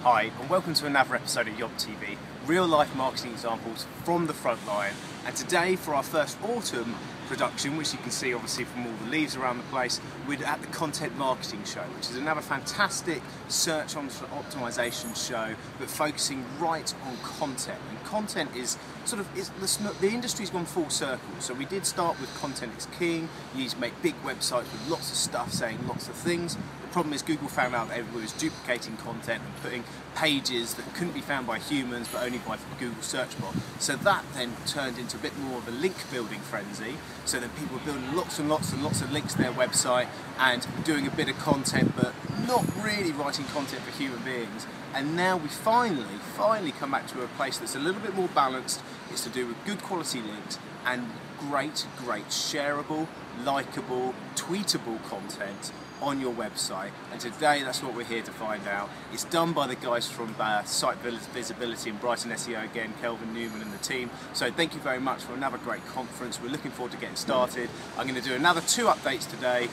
Hi, and welcome to another episode of YompTV, real life marketing examples from the front line. And today, for our first autumn production, which you can see obviously from all the leaves around the place, we're at the Content Marketing Show, which is another fantastic search optimization show, but focusing right on content. And content is the industry's gone full circle. So we did start with content is king. You need to make big websites with lots of stuff saying lots of things. The problem is Google found out that everybody was duplicating content and putting pages that couldn't be found by humans but only by Google search bot. So that then turned into a bit more of a link building frenzy. So that people were building lots and lots and lots of links to their website and doing a bit of content but not really writing content for human beings. And now we finally come back to a place that's a little bit more balanced. It's to do with good quality links and great shareable, likable, tweetable content on your website. And today that's what we're here to find out. It's done by the guys from Site Visibility and Brighton SEO again, Kelvin Newman and the team. So thank you very much for another great conference. We're looking forward to getting started. I'm going to do another 2 updates today,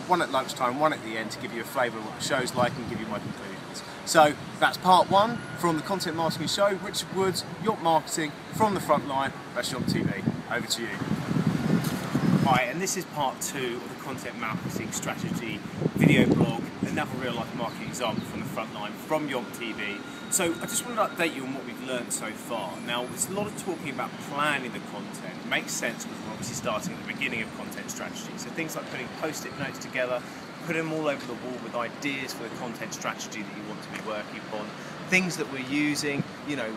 one at lunchtime, one at the end, to give you a flavour of what the show's like and give you my conclusions. So that's part 1 from the Content Marketing Show. Richard Woods, Yomp Marketing from the front line. That's YompTV. Over to you. Hi, and this is part 2 of the Content Marketing Strategy video blog, another real life marketing example from the front line from YompTV. So I just wanted to update you on what we've learned so far. Now, there's a lot of talking about planning the content. It makes sense because we're obviously starting at the beginning of content strategy. So things like putting post-it notes together, put them all over the wall with ideas for the content strategy that you want to be working upon. Things that we're using, you know,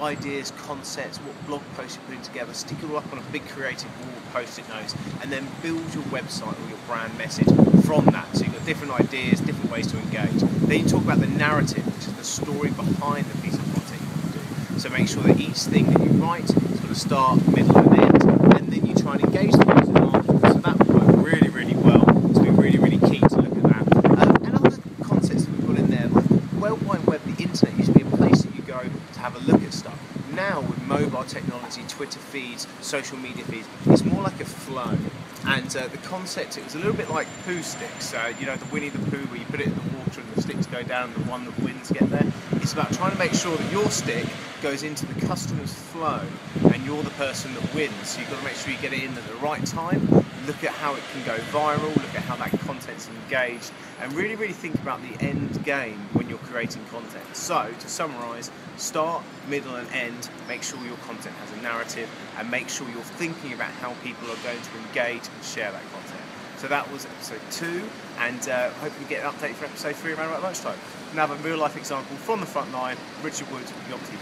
ideas, concepts, what blog posts you're putting together, stick it all up on a big creative wall of post-it notes, and then build your website or your brand message from that. So you've got different ideas, different ways to engage. Then you talk about the narrative, which is the story behind the piece of content you want to do. So make sure that each thing that you write is got a start, middle and end, and then you try and engage the user afterwards. So that will work really well. So we're really keen to look at that. And other concepts that we've got in there, like the World Wide Web, the internet used to be a place that you go to have a look at stuff. Now with mobile technology, Twitter feeds, social media feeds, it's more like a flow. And the concept, it was a little bit like poo sticks. You know, the Winnie the Pooh, where you put it in the water and the sticks go down and the one that wins get there. It's about trying to make sure that your stick goes into the customer's flow and you're the person that wins. So you've got to make sure you get it in at the right time, look at how it can go viral, look at how that content's engaged, and really think about the end game when you're creating content. So, to summarise, start, middle and end, make sure your content has a narrative, and make sure you're thinking about how people are going to engage and share that content. So that was episode 2, and hopefully we get an update for episode 3 around about lunchtime. Another real life example from the front line, Richard Woods, YompTV.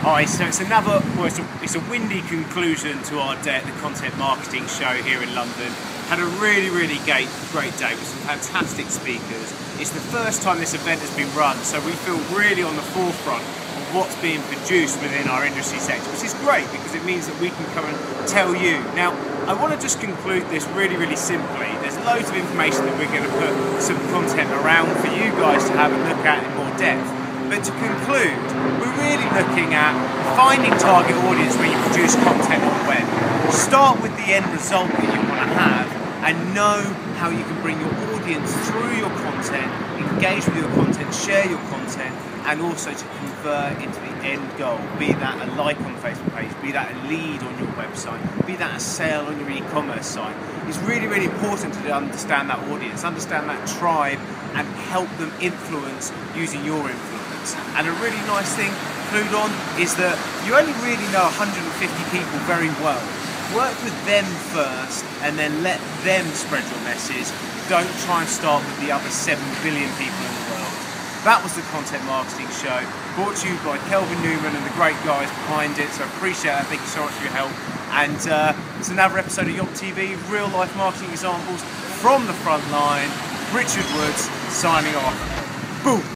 Alright, so it's it's a windy conclusion to our day at the Content Marketing Show here in London. Had a really great day with some fantastic speakers. It's the first time this event has been run, so we feel really on the forefront of what's being produced within our industry sector, which is great because it means that we can come and tell you. Now, I want to just conclude this really simply. There's loads of information that we're going to put some content around for you guys to have a look at in more depth. But to conclude, we're really looking at finding target audience when you produce content on the web. Start with the end result that you want to have and know how you can bring your audience through your content, engage with your content, share your content, and also to convert into the end goal. Be that a like on the Facebook page, be that a lead on your website, be that a sale on your e-commerce site. It's really important to understand that audience, understand that tribe, and help them influence using your influence. And a really nice thing to conclude on is that you only really know 150 people very well. Work with them first and then let them spread your message. Don't try and start with the other 7 billion people in the world. That was the Content Marketing Show, brought to you by Kelvin Newman and the great guys behind it, so I appreciate that. Thank you so much for your help. And it's another episode of YompTV, real life marketing examples from the front line. Richard Woods signing off. Boom!